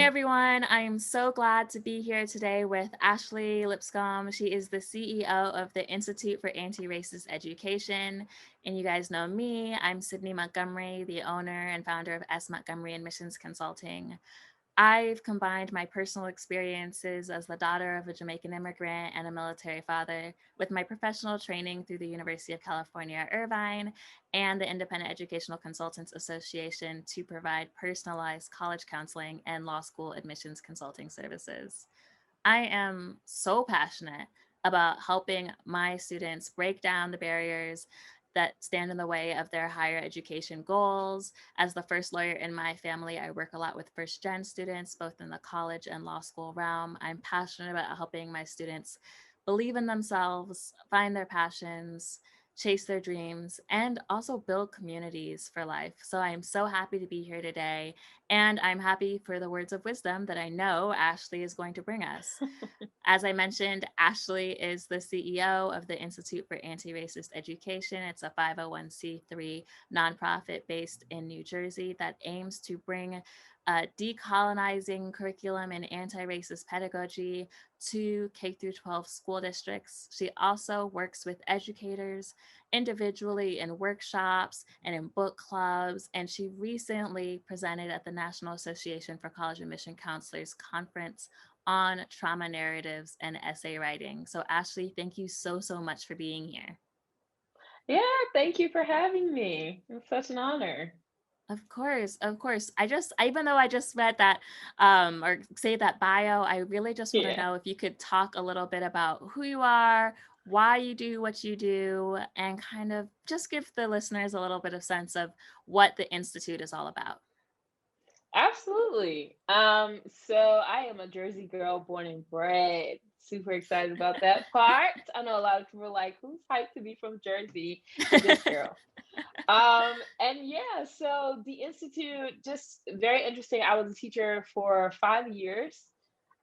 everyone. I am so glad to be here today with Ashley Lipscomb. She is the CEO of the Institute for Anti-Racist Education. And you guys know me. I'm Sydney Montgomery, the owner and founder of Montgomery Admissions Consulting. I've combined my personal experiences as the daughter of a Jamaican immigrant and a military father with my professional training through the University of California at Irvine and the Independent Educational Consultants Association to provide personalized college counseling and law school admissions consulting services. I am so passionate about helping my students break down the barriers that stand in the way of their higher education goals. As the first lawyer in my family, I work a lot with first gen students, both in the college and law school realm. I'm passionate about helping my students believe in themselves, find their passions, chase their dreams, and also build communities for life. So I'm so happy to be here today. And I'm happy for the words of wisdom that I know Ashley is going to bring us. As I mentioned, Ashley is the CEO of the Institute for Anti-Racist Education. It's a 501c3 nonprofit based in New Jersey that aims to bring decolonizing curriculum and anti-racist pedagogy to K through 12 school districts. She also works with educators individually in workshops and in book clubs. And she recently presented at the National Association for College Admission Counselors Conference on trauma narratives and essay writing. So Ashley, thank you so much for being here. Yeah, thank you for having me. It's such an honor. Of course, of course. Even though I just read that or say that bio, I really just want to Yeah, know if you could talk a little bit about who you are, why you do what you do, and kind of just give the listeners a little bit of sense of what the Institute is all about. absolutely. So I am a Jersey girl born and bred. Super excited about that part. I know a lot of people are like, who's hyped to be from Jersey? This girl. And yeah, so the Institute, just very interesting. I was a teacher for 5 years.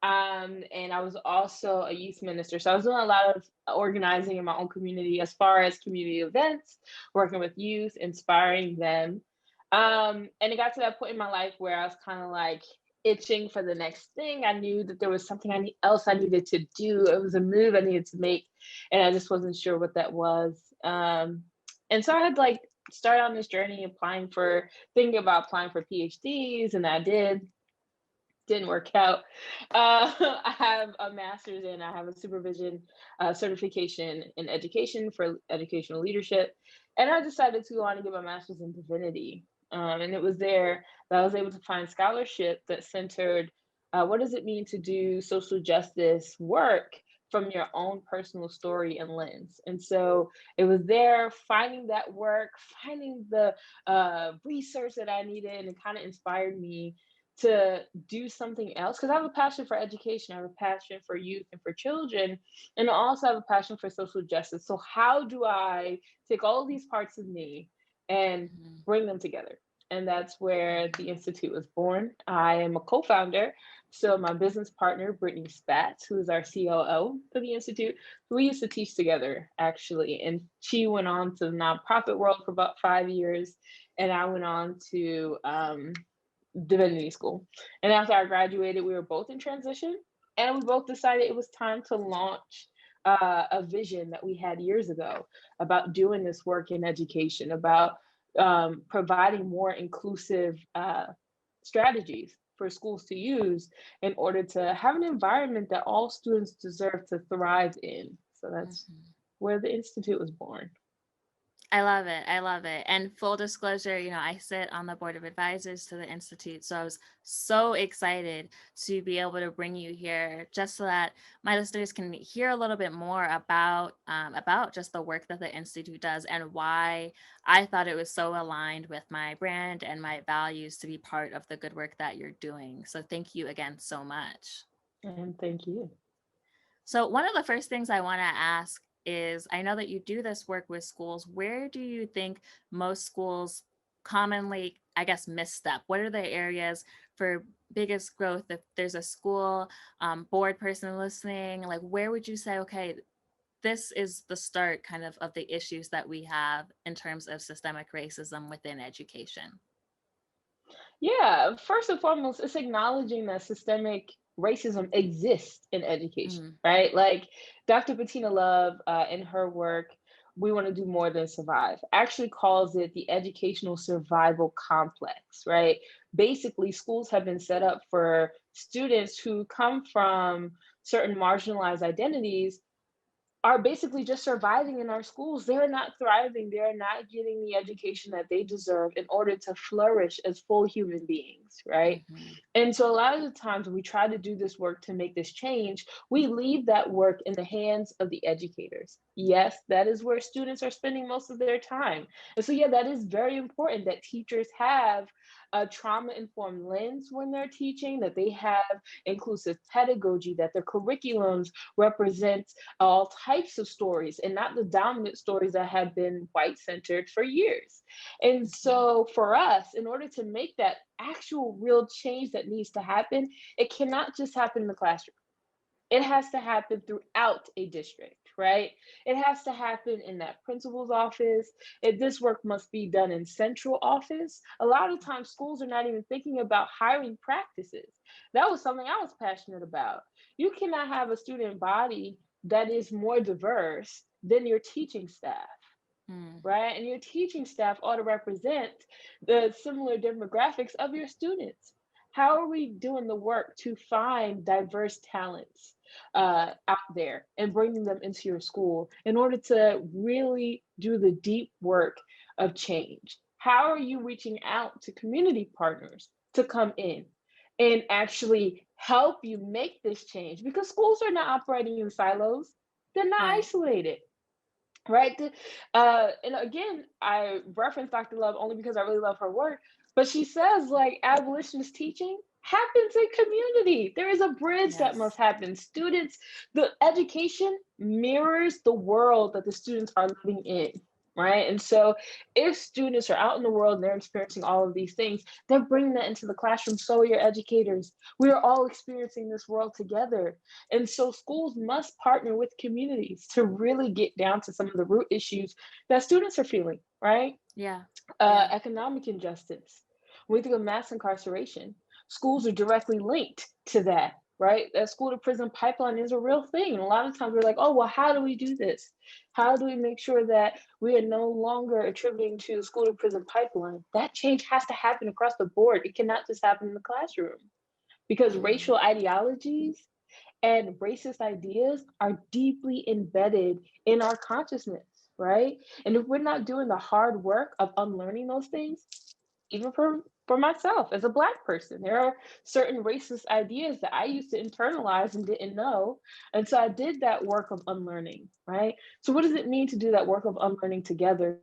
And I was also a youth minister. So I was doing a lot of organizing in my own community as far as community events, working with youth, inspiring them. And it got to that point in my life where I was kind of like itching for the next thing. I knew that there was something else I needed to do. It was a move I needed to make, and I just wasn't sure what that was. And so I had like started on this journey thinking about applying for PhDs, and I didn't work out. I have a master's and I have a supervision certification in education for educational leadership. And I decided to go on and get my master's in divinity. And it was there that I was able to find scholarship that centered what does it mean to do social justice work from your own personal story and lens. And so it was there finding that work, finding the research that I needed, and it kind of inspired me to do something else because I have a passion for education. I have a passion for youth and for children, and I also have a passion for social justice. So, how do I take all of these parts of me and Mhm. bring them together? And that's where the Institute was born. I am a co founder. So, my business partner, Brittany Spatz, who is our COO for the Institute, we used to teach together actually. And she went on to the nonprofit world for about 5 years. And I went on to divinity school. And after I graduated, we were both in transition, and we both decided it was time to launch a vision that we had years ago about doing this work in education, about providing more inclusive strategies for schools to use in order to have an environment that all students deserve to thrive in. So that's Mhm. where the Institute was born. I love it. I love it. And full disclosure, I sit on the board of advisors to the Institute. So I was so excited to be able to bring you here just so that my listeners can hear a little bit more about just the work that the Institute does and why I thought it was so aligned with my brand and my values to be part of the good work that you're doing. So thank you again so much. And thank you. So, one of the first things I want to ask is I know that you do this work with schools. Where do you think most schools commonly, I guess, misstep? What are the areas for biggest growth? If there's a school board person listening, like where would you say, okay, this is the start kind of the issues that we have in terms of systemic racism within education? Yeah, first and foremost, it's acknowledging that systemic racism exists in education, Mm, right? Like Dr. Bettina Love, in her work, We Want to Do More Than Survive, actually calls it the educational survival complex, right? Basically, schools have been set up for students who come from certain marginalized identities are basically just surviving in our schools. They're not thriving. They're not getting the education that they deserve in order to flourish as full human beings, right? mhm. And so a lot of the times when we try to do this work to make this change, we leave that work in the hands of the educators. Yes, that is where students are spending most of their time. And so, yeah, that is very important that teachers have a trauma informed lens when they're teaching, that they have inclusive pedagogy, that their curriculums represent all types of stories and not the dominant stories that have been white centered for years. And Mhm. so for us, in order to make that actual real change that needs to happen, it cannot just happen in the classroom. It has to happen throughout a district, right? It has to happen in that principal's office. This work must be done in central office. A lot of times, schools are not even thinking about hiring practices. That was something I was passionate about. You cannot have a student body that is more diverse than your teaching staff, Mm, right? And your teaching staff ought to represent the similar demographics of your students. How are we doing the work to find diverse talents out there and bringing them into your school in order to really do the deep work of change? How are you reaching out to community partners to come in and actually help you make this change? Because schools are not operating in silos, they're not right. isolated, right? And again, I reference Dr. Love only because I really love her work, but she says like abolitionist teaching happens in community. There is a bridge that must Yes. happen. Students, the education mirrors the world that the students are living in. Right. And so if students are out in the world and they're experiencing all of these things, they're bringing that into the classroom. So are your educators. We are all experiencing this world together. And so schools must partner with communities to really get down to some of the root issues that students are feeling, right? Yeah. Yeah. Economic injustice. When we think of mass incarceration, schools are directly linked to that, right? That school to prison pipeline is a real thing. And a lot of times we're like, oh, well, how do we do this? How do we make sure that we are no longer attributing to the school to prison pipeline? That change has to happen across the board. It cannot just happen in the classroom because Mm, racial ideologies and racist ideas are deeply embedded in our consciousness, right? And if we're not doing the hard work of unlearning those things, even for myself as a black person, there are certain racist ideas that I used to internalize and didn't know. And so I did that work of unlearning, right? So what does it mean to do that work of unlearning together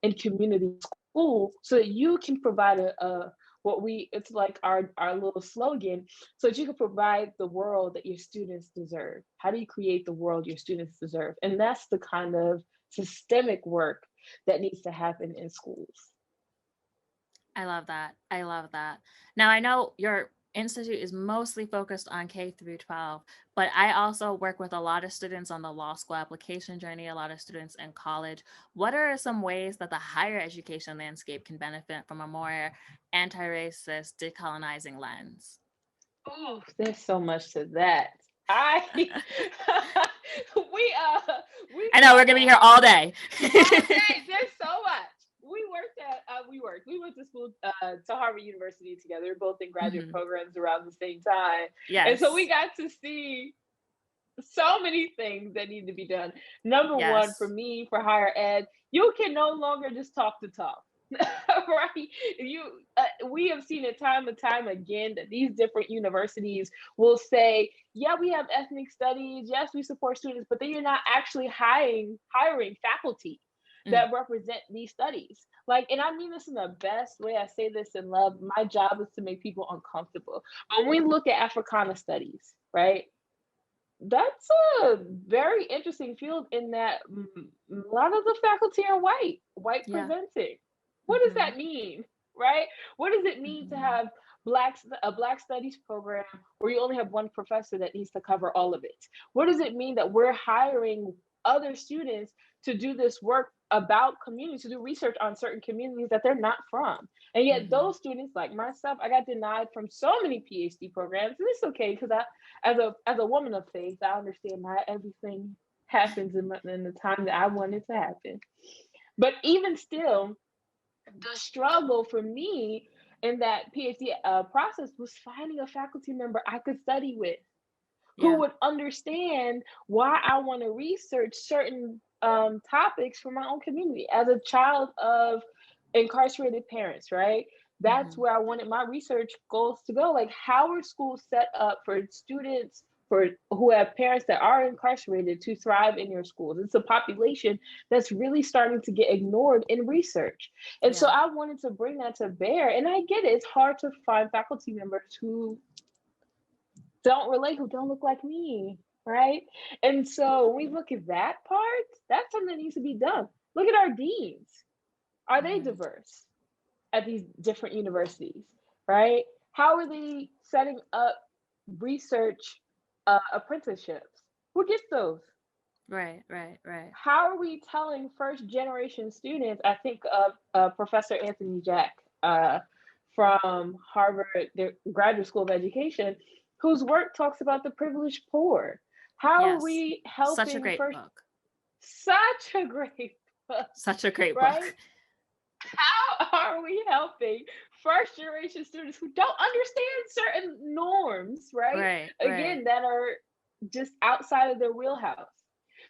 in community school so that you can provide a what we it's like our little slogan so that you can provide the world that your students deserve. How do you create the world your students deserve? And that's the kind of systemic work that needs to happen in schools. I love that. I love that. Now, I know your institute is mostly focused on K through 12, but I also work with a lot of students on the law school application journey, a lot of students in college. What are some ways that the higher education landscape can benefit from a more anti-racist, decolonizing lens? Oh, there's so much to that. I we we I know we're talk gonna be here all all day. day. All day. There's so much. We went to school to Harvard University together, both in graduate Mhm. programs around the same time. And so we Yes. got to see so many things that need to be done. Number one, for Yes. me, for higher ed, you can no longer just talk the talk. Right, we have seen it time and time again that these different universities will say, yeah, we have ethnic studies, yes, we support students, but then you're not actually hiring faculty Mm, that represent these studies. Like, and I mean this in the best way, I say this in love. My job is to make people uncomfortable. When we look at Africana studies, right, that's a very interesting field in that a lot of the faculty are white yeah. presenting. What does Hmm. that mean, right? What does it mean to Hmm. have a black studies program where you only have one professor that needs to cover all of it? What does it mean that we're hiring other students to do this work about communities, to do research on certain communities that they're not from. And yet Hmm. those students like myself, I got denied from so many PhD programs. And it's okay because I, as a woman of faith, I understand not everything happens in the time that I want it to happen. But even still, the struggle for me in that PhD process was finding a faculty member I could study with who Yeah. would understand why I want to research certain topics for my own community. As a child of incarcerated parents, right? That's Hmm. where I wanted my research goals to go. Like, how are schools set up for students for who have parents that are incarcerated to thrive in your schools? It's a population that's really starting to get ignored in research. And so Yeah. I wanted to bring that to bear. And I get it, it's hard to find faculty members who don't relate, who don't look like me, right? And so when we look at that part, that's something that needs to be done. Look at our deans. Are they Hmm. diverse at these different universities, right? How are they setting up research apprenticeships? Who gets those? Right, right, right. How are we telling first generation students? I think of Professor Anthony Jack from Harvard, the Graduate School of Education, whose work talks about the privileged poor. How are Yes. we Such a helping great first? book. Such a great book, Such a great right? book. How are we helping first generation students who don't understand certain norms, right? Right, right. Again, that are just outside of their wheelhouse.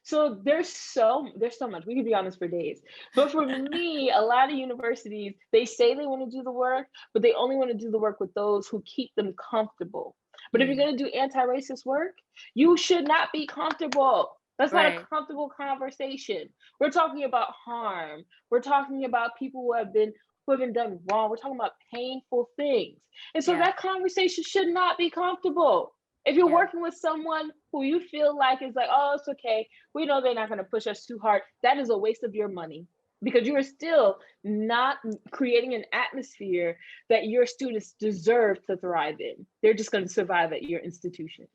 So there's so much. We could be on this for days. But for me, a lot of universities, they say they want to do the work, but they only want to do the work with those who keep them comfortable. But if you're Mm, going to do anti-racist work, you should not be comfortable. That's not a right. comfortable conversation. We're talking about harm. We're talking about people who have been done wrong. We're talking about painful things. And so Yeah, that conversation should not be comfortable. If you're yeah, working with someone who you feel like is like, oh, it's okay, we know they're not going to push us too hard, that is a waste of your money because you are still not creating an atmosphere that your students deserve to thrive in. They're just going to survive at your institutions.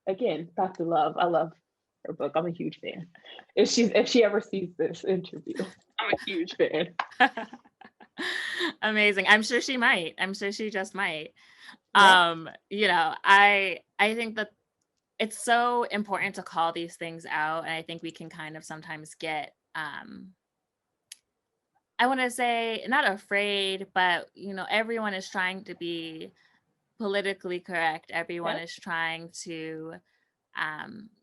Again, Dr. Love, I love her book. I'm a huge fan. If she ever sees this interview, I'm a huge fan. amazing. I'm sure she might. I'm sure she just might. Yeah. I think that it's so important to call these things out, and I think we can kind of sometimes get I want to say not afraid, but everyone is trying to be politically correct. Everyone Yep. is trying to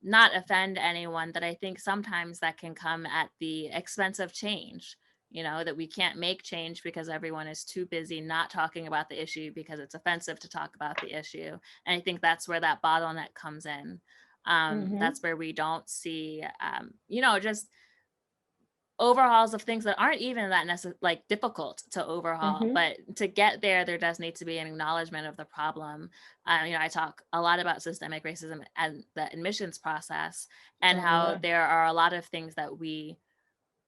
not offend anyone, that I think sometimes that can come at the expense of change. That we can't make change because everyone is too busy not talking about the issue because it's offensive to talk about the issue. And I think that's where that bottleneck comes in. Mm-hmm. That's where we don't see, just overhauls of things that aren't even that like difficult to overhaul, Mm-hmm. but to get there does need to be an acknowledgement of the problem. I talk a lot about systemic racism and the admissions process, and Oh how yeah. there are a lot of things that we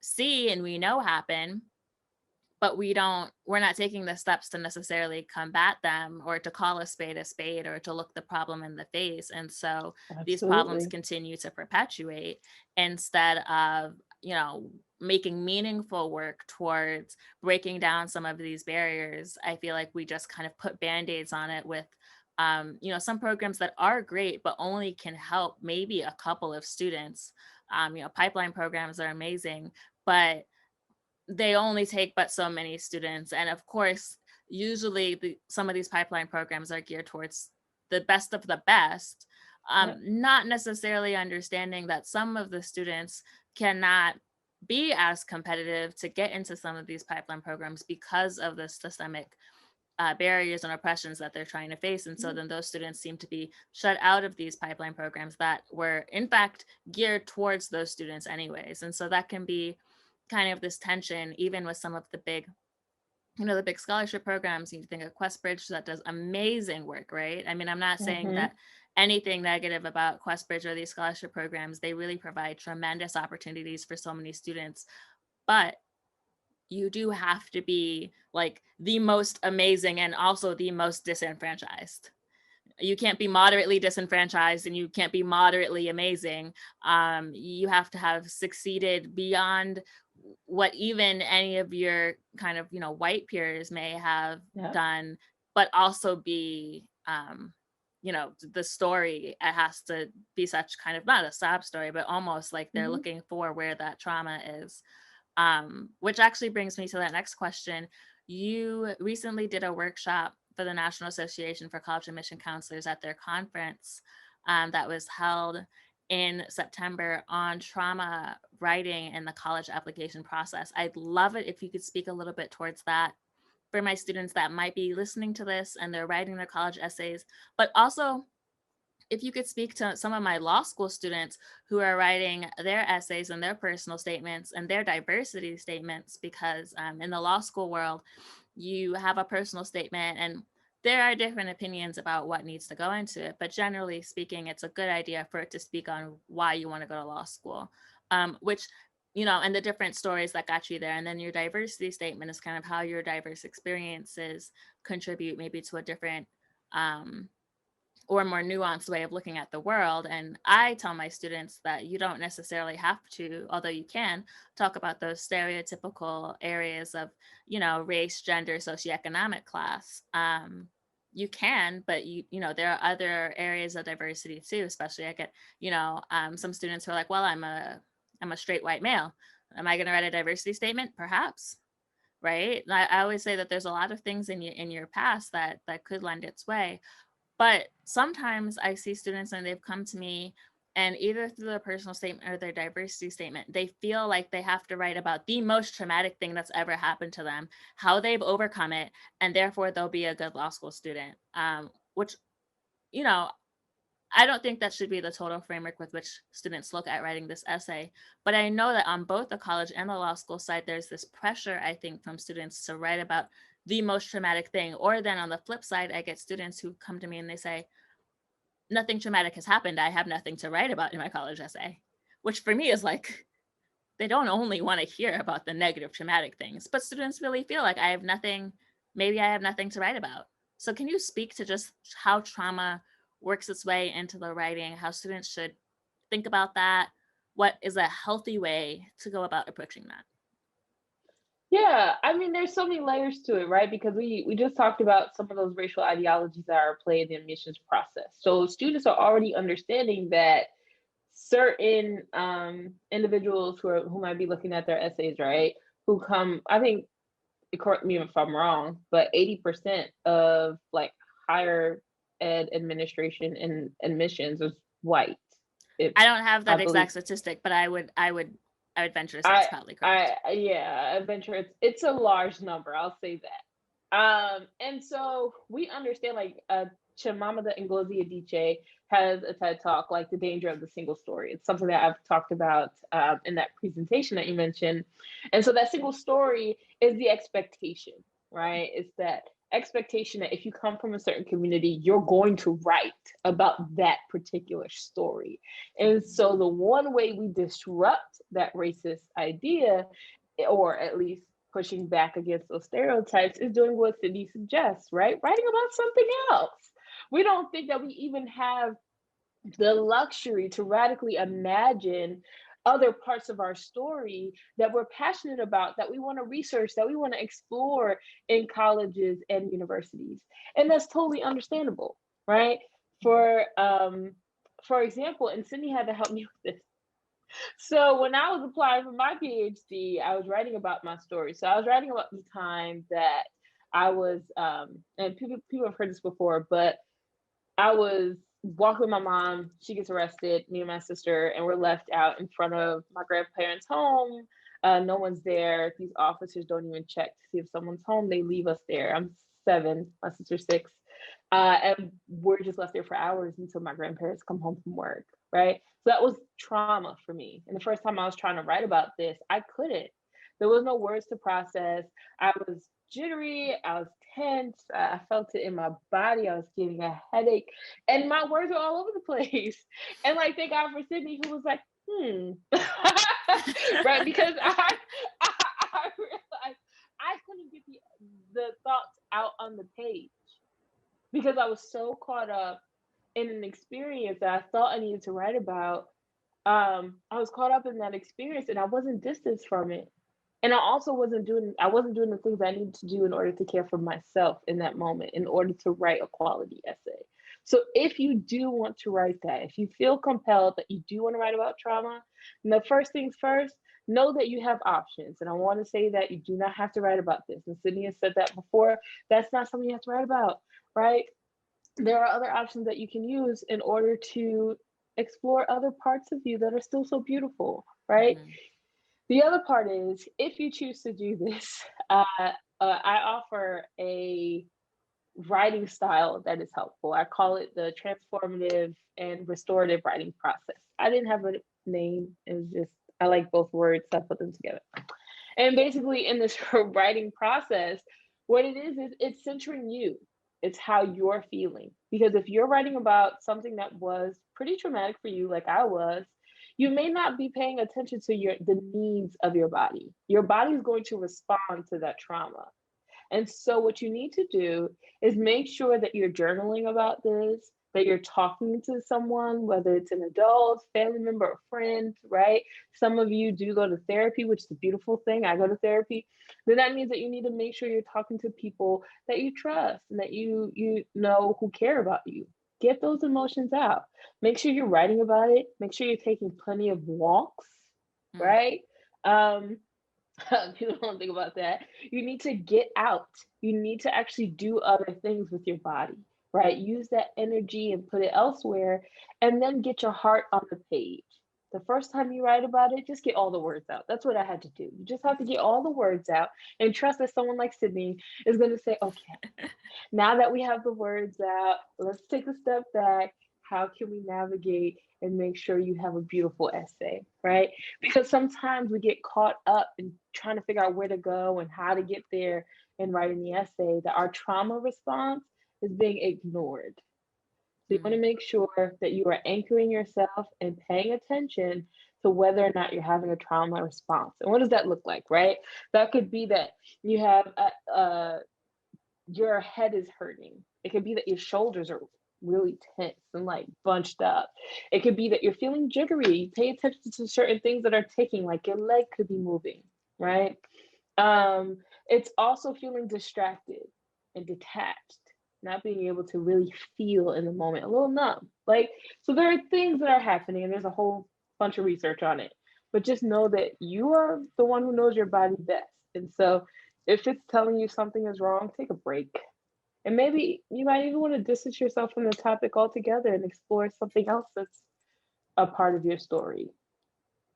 see and we know happen, but we're not taking the steps to necessarily combat them, or to call a spade, or to look the problem in the face. And so these problems Absolutely. continue to perpetuate, instead of making meaningful work towards breaking down some of these barriers. I feel like we just kind of put band-aids on it with some programs that are great but only can help maybe a couple of students. Pipeline programs are amazing, but they only take but so many students. And of course, usually some of these pipeline programs are geared towards the best of the best, Yep. not necessarily understanding that some of the students cannot be as competitive to get into some of these pipeline programs because of the systemic barriers and oppressions that they're trying to face. And so Mm-hmm. then those students seem to be shut out of these pipeline programs that were, in fact, geared towards those students, anyways. And so that can be kind of this tension, even with some of the big scholarship programs. You think of QuestBridge, that does amazing work, right? I mean, I'm not saying Mm-hmm. that anything negative about QuestBridge or these scholarship programs. They really provide tremendous opportunities for so many students. But you do have to be like the most amazing and also the most disenfranchised. You can't be moderately disenfranchised and you can't be moderately amazing. You have to have succeeded beyond what even any of your kind of, white peers may have Yeah. done, but also be, the story. It has to be such kind of not a sob story, but almost like they're Hmm. looking for where that trauma is. Which actually brings me to that next question. You recently did a workshop for the National Association for College Admission Counselors at their conference that was held in September on trauma writing in the college application process. I'd love it if you could speak a little bit towards that for my students that might be listening to this and they're writing their college essays, but also if you could speak to some of my law school students who are writing their essays and their personal statements and their diversity statements, because in the law school world, you have a personal statement and there are different opinions about what needs to go into it. But generally speaking, it's a good idea for it to speak on why you want to go to law school, which, and the different stories that got you there. And then your diversity statement is kind of how your diverse experiences contribute maybe to a different um, or a more nuanced way of looking at the world. And I tell my students that you don't necessarily have to, although you can, talk about those stereotypical areas of, race, gender, socioeconomic class. You can, but there are other areas of diversity too. Especially, I get, some students who are like, well, I'm a straight white male. Am I going to write a diversity statement? Perhaps. Right. I always say that there's a lot of things in your past that could lend its way, but sometimes I see students and they've come to me and either through their personal statement or their diversity statement, they feel like they have to write about the most traumatic thing that's ever happened to them, how they've overcome it, and therefore they'll be a good law school student. Which, you know, I don't think that should be the total framework with which students look at writing this essay. But I know that on both the college and the law school side, there's this pressure, I think, from students to write about the most traumatic thing. Or then on the flip side, I get students who come to me and they say, nothing traumatic has happened. I have nothing to write about in my college essay, which for me is like, they don't only want to hear about the negative traumatic things, but students really feel like maybe I have nothing to write about. So can you speak to just how trauma works its way into the writing, how students should think about that? What is a healthy way to go about approaching that? Yeah, I mean, there's so many layers to it, right? Because we just talked about some of those racial ideologies that are at play in the admissions process. So students are already understanding that certain individuals who might be looking at their essays, right? Who come, I think, correct me if I'm wrong, but 80% of like higher ed administration and admissions is white. If I don't have I that believe exact statistic, but I would venture to say it's probably correct. yeah, I venture it's a large number. I'll say that. And so we understand like Chimamanda Ngozi Adichie has a TED talk like the danger of the single story. It's something that I've talked about in that presentation that you mentioned. And so that single story is the expectation, right? It's that expectation that if you come from a certain community, you're going to write about that particular story. And so the one way we disrupt that racist idea, or at least pushing back against those stereotypes, is doing what Sydney suggests, right? Writing about something else. We don't think that we even have the luxury to radically imagine other parts of our story that we're passionate about, that we want to research, that we want to explore in colleges and universities. And that's totally understandable, right? For example, and Sydney had to help me with this. So when I was applying for my PhD, I was writing about my story. So I was writing about the time that I was, and people have heard this before, but I was walking with my mom. She gets arrested, me and my sister, and we're left out in front of my grandparents' home. No one's there. These officers don't even check to see if someone's home. They leave us there. I'm 7, my sister's 6. And we're just left there for hours until my grandparents come home from work, right? So that was trauma for me. And the first time I was trying to write about this, I couldn't. There was no words to process. I was jittery. I was tense. I felt it in my body. I was getting a headache, and my words were all over the place. And like, thank God for Sydney, who was like, right? Because I realized I couldn't get the thoughts out on the page because I was so caught up in an experience that I thought I needed to write about. I was caught up in that experience and I wasn't distanced from it. And I wasn't doing the things I needed to do in order to care for myself in that moment, in order to write a quality essay. So if you do want to write that, if you feel compelled that you do want to write about trauma, then the first things first, know that you have options. And I want to say that you do not have to write about this. And Sydney has said that before. That's not something you have to write about, right? There are other options that you can use in order to explore other parts of you that are still so beautiful, right? Mhm. The other part is, if you choose to do this, I offer a writing style that is helpful. I call it the transformative and restorative writing process. I didn't have a name. It was just, I like both words, so I put them together. And basically, in this writing process, what it is it's centering you. It's how you're feeling. Because if you're writing about something that was pretty traumatic for you, like I was, you may not be paying attention to the needs of your body. Your body is going to respond to that trauma. And so, what you need to do is make sure that you're journaling about this, that you're talking to someone, whether it's an adult, family member, or friend, right? Some of you do go to therapy, which is a beautiful thing. I go to therapy. Then that means that you need to make sure you're talking to people that you trust and that you know who care about you. Get those emotions out. Make sure you're writing about it. Make sure you're taking plenty of walks, Mm. right? People don't think about that. You need to get out. You need to actually do other things with your body, right? Use that energy and put it elsewhere, and then get your heart on the page. The first time you write about it, just get all the words out. That's what I had to do. You just have to get all the words out and trust that someone like Sydney is going to say, okay, now that we have the words out, let's take a step back. How can we navigate and make sure you have a beautiful essay, right? Because sometimes we get caught up in trying to figure out where to go and how to get there in writing the essay, that our trauma response is being ignored. So you want Mm. to make sure that you are anchoring yourself and paying attention to whether or not you're having a trauma response. And what does that look like, right? That could be that you have your head is hurting. It could be that your shoulders are really tense and like bunched up. It could be that you're feeling jittery. Pay attention to certain things that are ticking, like your leg could be moving, right? It's also feeling distracted and detached, not being able to really feel in the moment, a little numb. Like, so there are things that are happening, and there's a whole bunch of research on it. But just know that you are the one who knows your body best. And so if it's telling you something is wrong, take a break. And maybe you might even want to distance yourself from the topic altogether and explore something else that's a part of your story.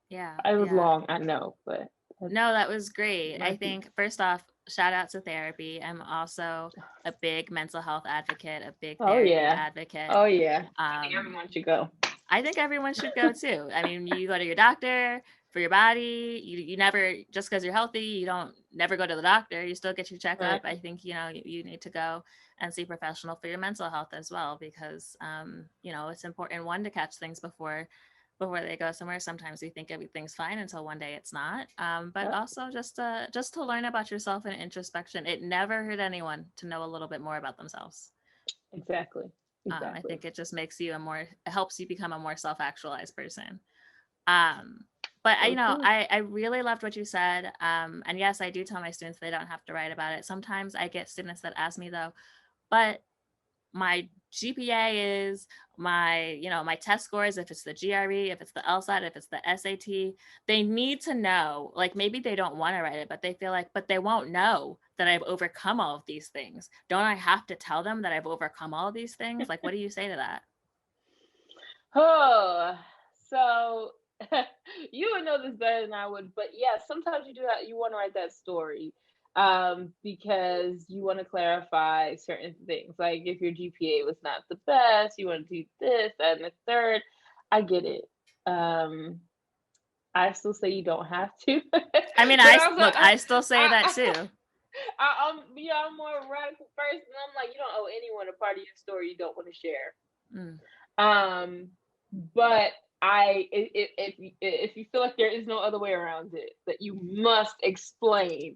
Yeah, I was yeah. long, I know, but that's No, that was great. my I piece. think first off, shout out to therapy. I'm also a big mental health advocate, a big Oh therapy yeah. advocate. Oh yeah. I think Um, everyone should go. I think everyone should go too. I mean, you go to your doctor for your body. You never, just because you're healthy, you don't never go to the doctor. You still get your checkup. Right. I think, you need to go and see a professional for your mental health as well, because, it's important, one, to catch things before they go somewhere. Sometimes we think everything's fine until one day it's not. But Yep. also just to learn about yourself and introspection. It never hurt anyone to know a little bit more about themselves. Exactly. I Exactly. think it just makes you it helps you become a more self-actualized person. Um, but So true. I really loved what you said. And yes, I do tell my students they don't have to write about it. Sometimes I get students that ask me though, but my GPA is my test scores, if it's the GRE, if it's the LSAT, if it's the SAT, they need to know, like maybe they don't want to write it, but they feel like, but they won't know that I've overcome all of these things. Don't I have to tell them that I've overcome all of these things? Like, what do you say to that? Oh, so you would know this better than I would, but yeah, sometimes you do that. You want to write that story, because you want to clarify certain things. Like if your GPA was not the best, you want to do this, that, and the third. I get it. Um, I still say you don't have to, I mean, but also I still say that too. I'm more radical person. I'm like, you don't owe anyone a part of your story you don't want to share. Mm, Um, but if you feel like there is no other way around it, that you must explain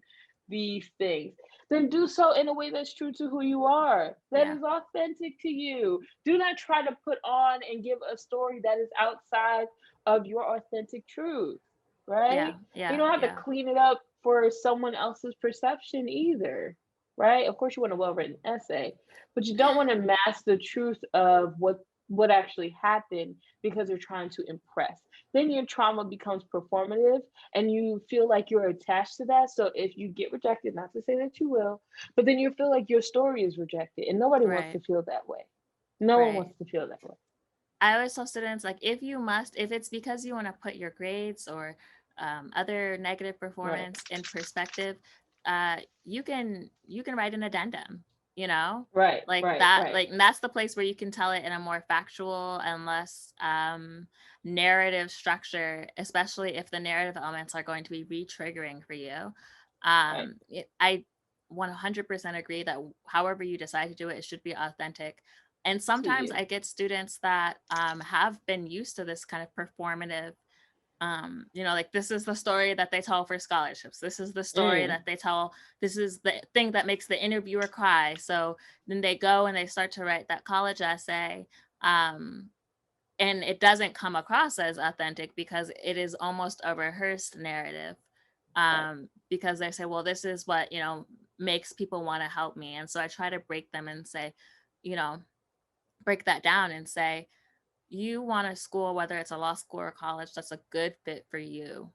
these things, then do so in a way that's true to who you are, that yeah, is authentic to you. Do not try to put on and give a story that is outside of your authentic truth, right? yeah, You yeah, don't have to yeah. clean it up for someone else's perception either, right? Of course, you want a well-written essay, but you don't want to mask the truth of what actually happened because you're trying to impress. Then your trauma becomes performative and you feel like you're attached to that. So if you get rejected, not to say that you will, but then you feel like your story is rejected and nobody wants Right. to feel that way. No one Right. wants to feel that way. I always tell students, like, if it's because you want to put your grades or other negative Right. performance in perspective, you can write an addendum, Right. like Right. that, Right. like and that's the place where you can tell it in a more factual and less narrative structure, especially if the narrative elements are going to be re-triggering for you. Right. I 100% agree that however you decide to do it, it should be authentic. And To sometimes you. I get students that have been used to this kind of performative, like this is the story that they tell for scholarships. This is the story Mm. that they tell. This is the thing that makes the interviewer cry. So then they go and they start to write that college essay. Um, and it doesn't come across as authentic because it is almost a rehearsed narrative. Right. Because they say, well, this is what, makes people want to help me. And so I try to break them and say, you know, break that down and say, you want a school, whether it's a law school or college, that's a good fit for you.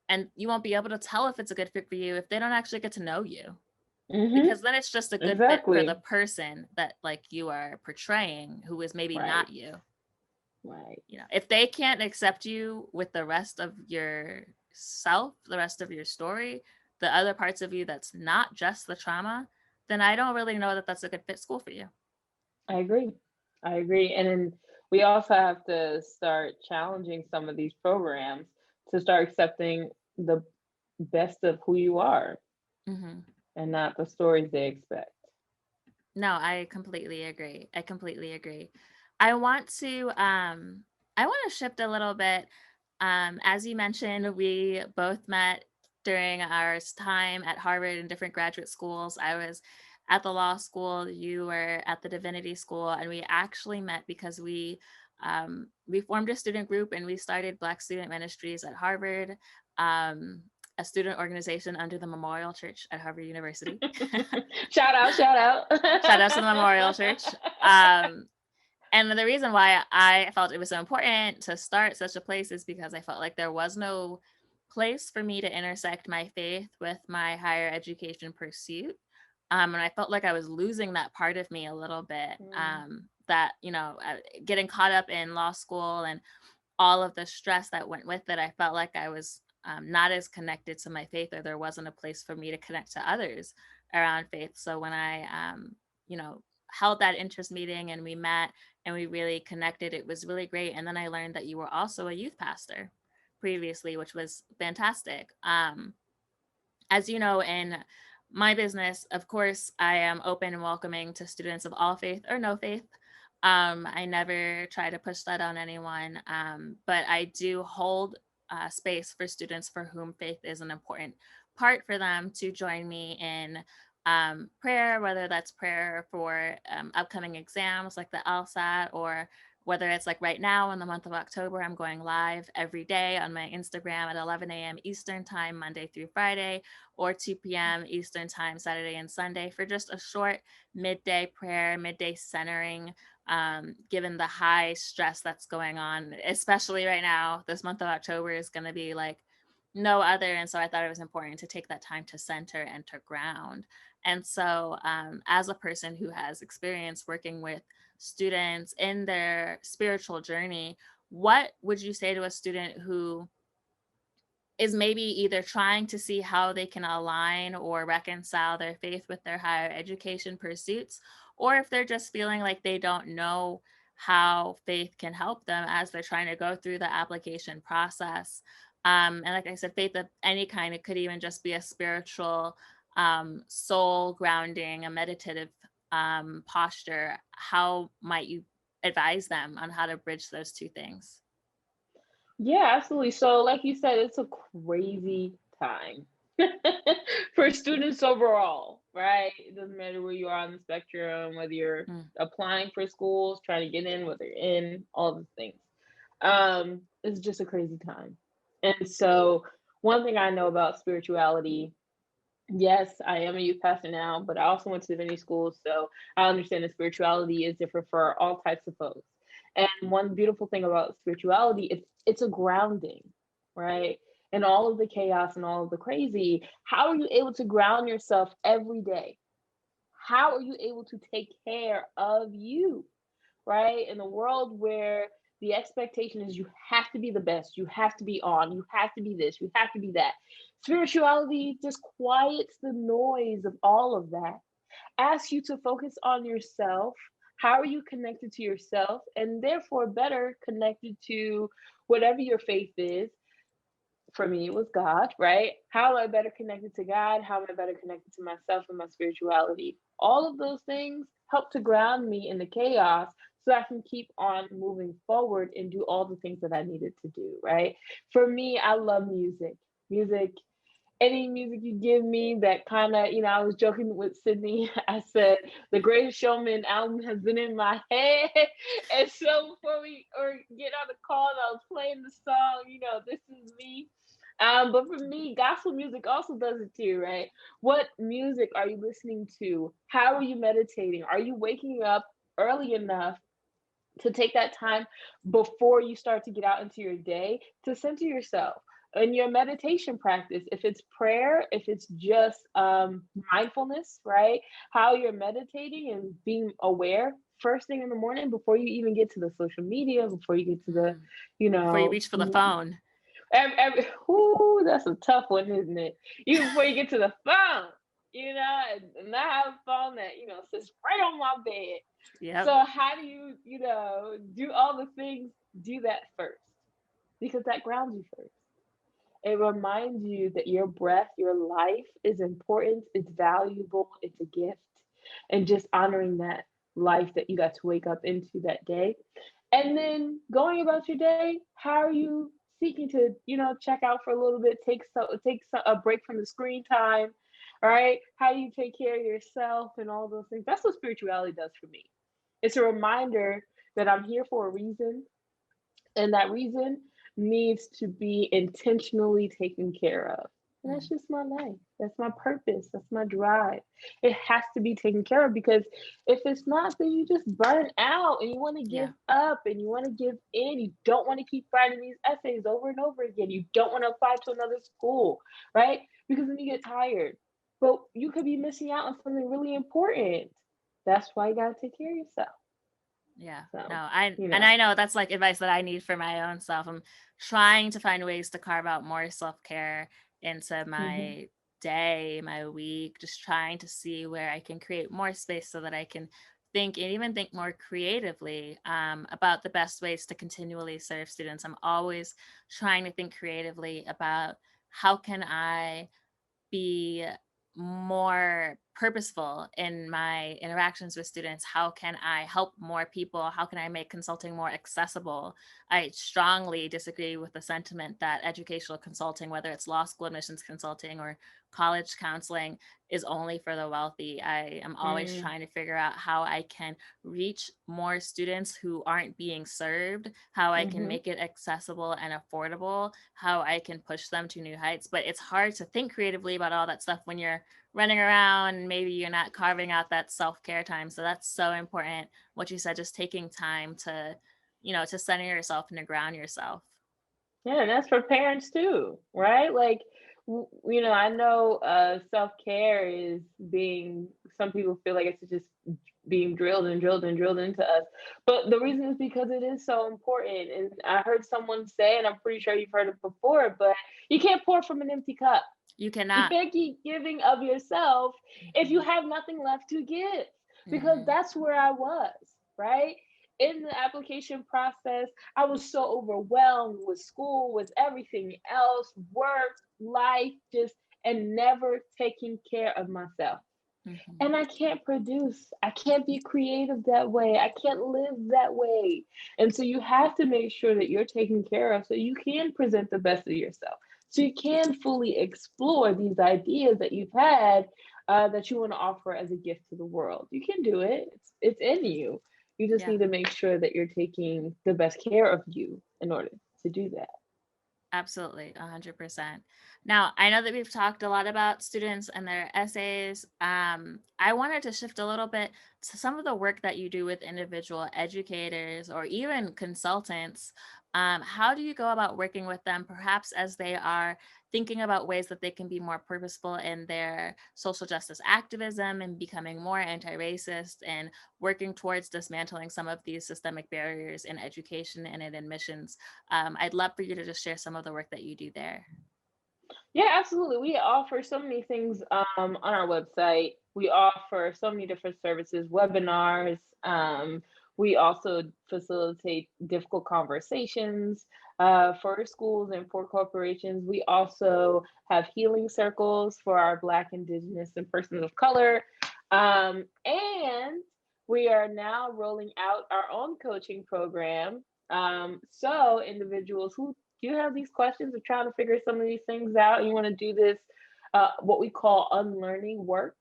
And you won't be able to tell if it's a good fit for you if they don't actually get to know you. Mhm. Because then it's just a good fit for the Exactly. person that like you are portraying, who is maybe Right. not you. Right. If they can't accept you with the rest of your self, the rest of your story, the other parts of you that's not just the trauma, then I don't really know that that's a good fit school for you. I agree. I agree. And then we also have to start challenging some of these programs to start accepting the best of who you are Hmm. and not the stories they expect. No, I completely agree. I completely agree. I want to I want to shift a little bit. As you mentioned, we both met during our time at Harvard in different graduate schools. I was at the law school, you were at the divinity school, and we actually met because we formed a student group and we started Black Student Ministries at Harvard, a student organization under the Memorial Church at Harvard University. Shout out, shout out. Shout out to the Memorial Church. Um, and the reason why I felt it was so important to start such a place is because I felt like there was no place for me to intersect my faith with my higher education pursuit. And I felt like I was losing that part of me a little bit. Mm, Getting caught up in law school and all of the stress that went with it, I felt like I was not as connected to my faith, or there wasn't a place for me to connect to others around faith. So when I, held that interest meeting and we met and we really connected, it was really great. And then I learned that you were also a youth pastor previously, which was fantastic. As you know, in my business, of course, I am open and welcoming to students of all faith or no faith. I never try to push that on anyone, but I do hold space for students for whom faith is an important part for them to join me in prayer, whether that's prayer for upcoming exams like the LSAT, or whether it's like right now in the month of October, I'm going live every day on my Instagram at 11 a.m. Eastern time, Monday through Friday, or 2 p.m. Eastern time, Saturday and Sunday, for just a short midday prayer, midday centering, given the high stress that's going on, especially right now. This month of October is going to be like no other. And so I thought it was important to take that time to center and to ground. And so, as a person who has experience working with students in their spiritual journey, what would you say to a student who is maybe either trying to see how they can align or reconcile their faith with their higher education pursuits, or if they're just feeling like they don't know how faith can help them as they're trying to go through the application process? And like I said, faith of any kind, it could even just be a spiritual, soul grounding, a meditative posture. How might you advise them on how to bridge those two things? yeah, absolutely. So, like you said, it's a crazy time for students overall, right? It doesn't matter where you are on the spectrum, whether you're Mm, applying for schools, trying to get in, whether you're in, all the things. It's just a crazy time. And so one thing I know about spirituality, yes, I am a youth pastor now, but I also went to divinity school, so I understand that spirituality is different for all types of folks. And one beautiful thing about spirituality, it's a grounding, right? And all of the chaos and all of the crazy, how are you able to ground yourself every day? How are you able to take care of you, right? In a world where the expectation is you have to be the best, you have to be on, you have to be this, you have to be that. Spirituality just quiets the noise of all of that, asks you to focus on yourself. How are you connected to yourself? And therefore, better connected to whatever your faith is. For me, it was God, right? How am I better connected to God? How am I better connected to myself and my spirituality? All of those things help to ground me in the chaos so I can keep on moving forward and do all the things that I needed to do, right? For me, I love music. Music, any music you give me that kind of, I was joking with Sydney. I said, the Greatest Showman album has been in my head. And so before we or get on the call, I was playing the song, This Is Me. But for me, gospel music also does it too, right? What music are you listening to? How are you meditating? Are you waking up early enough to take that time before you start to get out into your day to center yourself in your meditation practice? If it's prayer, if it's just mindfulness, right? How you're meditating and being aware first thing in the morning before you even get to the social media, before you get to the, Before you reach for the phone. That's a tough one, isn't it? Even before you get to the phone, and I have a phone that, sits right on my bed. Yep. So how do you, do all the things, do that first? Because that grounds you first. It reminds you that your breath, your life is important, it's valuable, it's a gift. And just honoring that life that you got to wake up into that day. And then going about your day, how are you seeking to, check out for a little bit, a break from the screen time, right? How do you take care of yourself and all those things? That's what spirituality does for me. It's a reminder that I'm here for a reason, and that reason needs to be intentionally taken care of. And that's just my life. That's my purpose. That's my drive. It has to be taken care of, because if it's not, then you just burn out and you want to give up and you want to give in. You don't want to keep writing these essays over and over again. You don't want to apply to another school, right? Because then you get tired. But you could be missing out on something really important. That's why you got to take care of yourself. Yeah, So, no, and I know that's like advice that I need for my own self. I'm trying to find ways to carve out more self-care into my day, my week, just trying to see where I can create more space so that I can think and even think more creatively about the best ways to continually serve students. I'm always trying to think creatively about how can I be more purposeful in my interactions with students. How can I help more people? How can I make consulting more accessible? I strongly disagree with the sentiment that educational consulting, whether it's law school admissions consulting or college counseling, is only for the wealthy. I am always trying to figure out how I can reach more students who aren't being served, how I can make it accessible and affordable, how I can push them to new heights. But it's hard to think creatively about all that stuff when you're running around and maybe you're not carving out that self-care time. So that's so important. What you said, just taking time to, to center yourself and to ground yourself. Yeah, and that's for parents too, right? Like, I know self-care is being, some people feel like it's just being drilled and drilled and drilled into us. But the reason is because it is so important. And I heard someone say, and I'm pretty sure you've heard it before, but you can't pour from an empty cup. You You cannot. can't keep giving of yourself if you have nothing left to give, because that's where I was, right? In the application process, I was so overwhelmed with school, with everything else, work, life, and never taking care of myself. And I can't produce. I can't be creative that way. I can't live that way. And so you have to make sure that you're taken care of so you can present the best of yourself. So you can fully explore these ideas that you've had that you want to offer as a gift to the world. You can do it. It's in you. You just need to make sure that you're taking the best care of you in order to do that. Absolutely, 100%. Now, I know that we've talked a lot about students and their essays. I wanted to shift a little bit to some of the work that you do with individual educators or even consultants. How do you go about working with them, perhaps as they are thinking about ways that they can be more purposeful in their social justice activism and becoming more anti-racist and working towards dismantling some of these systemic barriers in education and in admissions? I'd love for you to just share some of the work that you do there. Yeah, absolutely. We offer so many things on our website. We offer so many different services, webinars. We also facilitate difficult conversations for schools and for corporations. We also have healing circles for our Black, Indigenous, and persons of color. And we are now rolling out our own coaching program. So individuals who you have these questions of trying to figure some of these things out, and you want to do this, what we call unlearning work.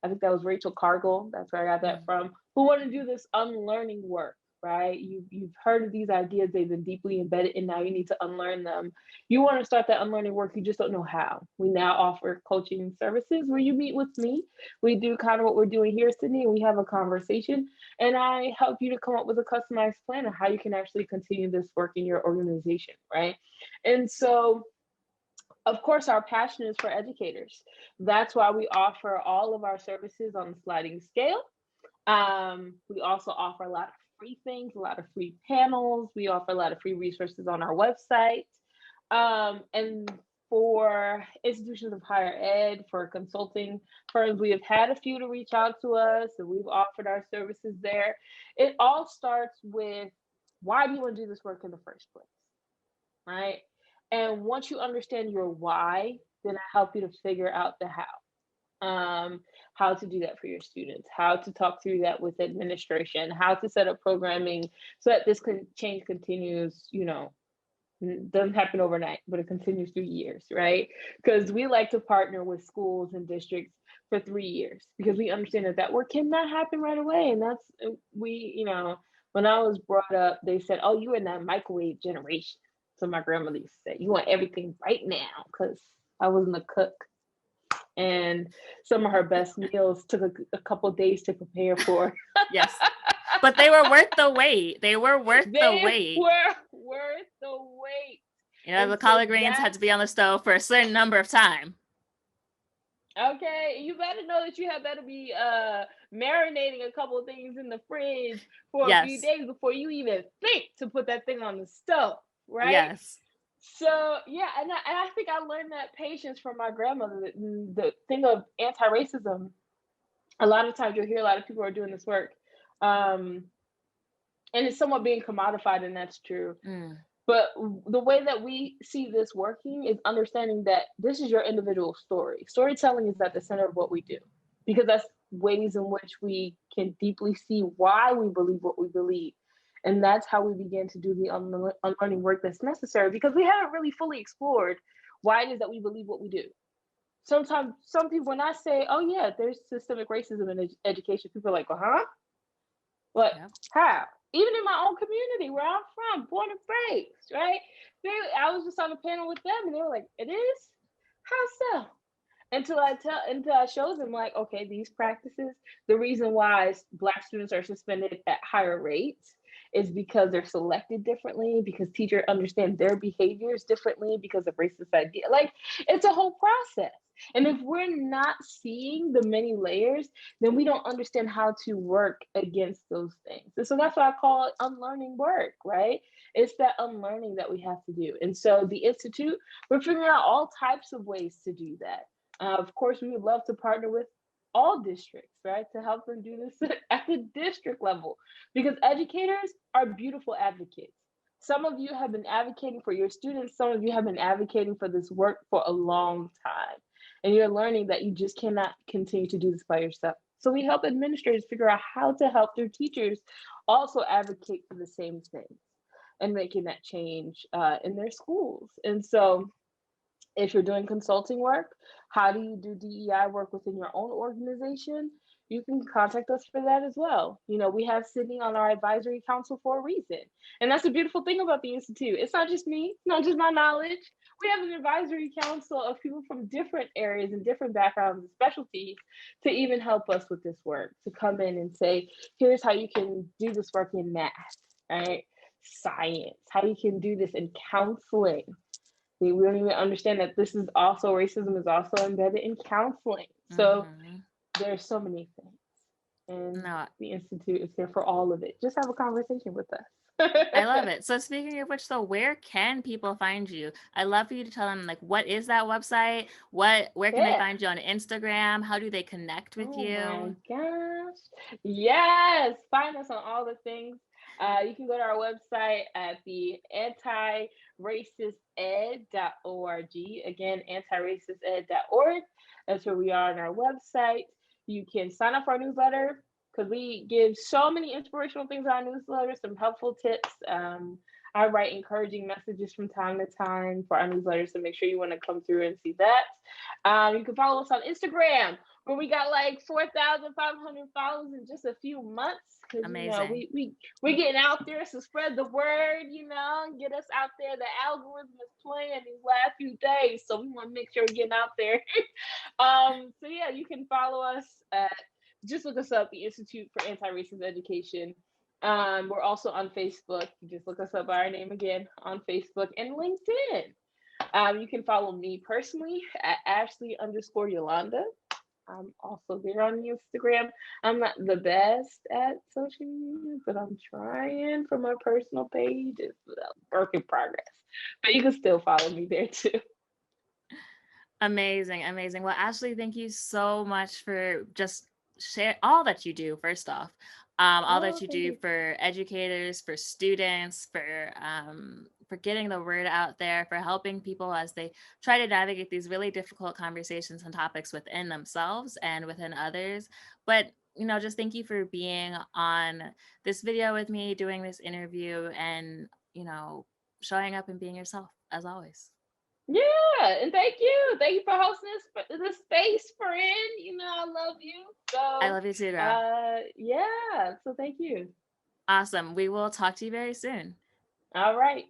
I think that was Rachel Cargill. That's where I got that Mm. from. Who want to do this unlearning work, right? You've heard of these ideas, they've been deeply embedded, and now you need to unlearn them. You want to start that unlearning work, you just don't know how. We now offer coaching services where you meet with me. We do kind of what we're doing here, Sydney, and we have a conversation, and I help you to come up with a customized plan of how you can actually continue this work in your organization, right? And so, of course, our passion is for educators. That's why we offer all of our services on the sliding scale. We also offer a lot of free things, a lot of free panels. We offer a lot of free resources on our website. And for institutions of higher ed, for consulting firms, we have had a few to reach out to us, and we've offered our services there. It all starts with, why do you want to do this work in the first place, right? And once you understand your why, then I help you to figure out the how. How to do that for your students, how to talk through that with administration, how to set up programming so that this change continues, doesn't happen overnight, but it continues through years, right? Because we like to partner with schools and districts for 3 years because we understand that that work cannot happen right away. And that's, when I was brought up, they said, oh, you're in that microwave generation. So my grandmother used to say, you want everything right now, because I wasn't a cook. And some of her best meals took a couple days to prepare for. Yes. But they were worth the wait. They were worth the They wait. were worth the wait. The And collard so greens had to be that's on the stove for a certain number of time. okay. You better know that you have better be marinating a couple of things in the fridge for a few Yes. days before you even think to put that thing on the stove, right? Yes. So yeah, and I think I learned that patience from my grandmother. The thing of anti-racism, a lot of times you'll hear a lot of people are doing this work, um, and it's somewhat being commodified, and that's true. Mm. But the way that we see this working is understanding that this is your individual story. Storytelling is at the center of what we do, because that's ways in which we can deeply see why we believe what we believe. And that's how we begin to do the unlearning work that's necessary, because we haven't really fully explored why it is that we believe what we do. Sometimes, some people, when I say, oh, yeah, there's systemic racism in education, people are like, well, huh? What? Yep. How? Even in my own community where I'm from, born and raised, right? I was just on a panel with them, and they were like, "It is? How so?" Until I show them, like, okay, these practices. The reason why Black students are suspended at higher rates is because they're selected differently, because teachers understand their behaviors differently because of racist idea. Like, it's a whole process. And if we're not seeing the many layers, then we don't understand how to work against those things. And so that's why I call it unlearning work, right? It's that unlearning that we have to do. And so the Institute, we're figuring out all types of ways to do that. Of course, we would love to partner with all districts, right, to help them do this at the district level, because educators are beautiful advocates. Some of you have been advocating for your students, some of you have been advocating for this work for a long time, and you're learning that you just cannot continue to do this by yourself. So we help administrators figure out how to help their teachers also advocate for the same things and making that change in their schools. And so if you're doing consulting work, how do you do DEI work within your own organization? you can contact us for that as well. We have Sydney on our advisory council for a reason. And that's the beautiful thing about the Institute. It's not just me, it's not just my knowledge. We have an advisory council of people from different areas and different backgrounds and specialties to even help us with this work, to come in and say, here's how you can do this work in math, right? Science, how you can do this in counseling. We don't even understand that this is also, racism is also embedded in counseling. So there's so many things. And No, the Institute is here for all of it. Just have a conversation with us. I love it. So speaking of which, though, where can people find you? I'd love for you to tell them, like, what is that website? Where can they Yeah. find you on Instagram? How do they connect with Oh you? my gosh. Yes. Find us on all the things. You can go to our website at the antiracisted.org. Again, antiracisted.org. That's where we are on our website. You can sign up for our newsletter because we give so many inspirational things on our newsletter, some helpful tips. I write encouraging messages from time to time for our newsletters, so make sure you want to come through and see that. You can follow us on Instagram, where we got like 4,500 followers in just a few months. Because Amazing. we're getting out there, so spread the word, get us out there. The algorithm is playing these last few days, so we want to make sure we're getting out there. So yeah, you can follow us. Just look us up, the Institute for Anti-Racist Education. We're also on Facebook. You just look us up by our name again on Facebook and LinkedIn. You can follow me personally at Ashley_Yolanda. I'm also there on Instagram. I'm not the best at social media, but I'm trying for my personal page. It's a work in progress. But you can still follow me there too. Amazing. Amazing. Well, Ashley, thank you so much for just share all that you do, first off. All that Oh, you thank do you. for educators, for students, for getting the word out there, for helping people as they try to navigate these really difficult conversations and topics within themselves and within others. But just thank you for being on this video with me, doing this interview, and showing up and being yourself as always. Yeah, and thank you. Thank you for hosting this space, friend. I love you. I So, love you too, girl. yeah. So thank you. Awesome. We will talk to you very soon. All right.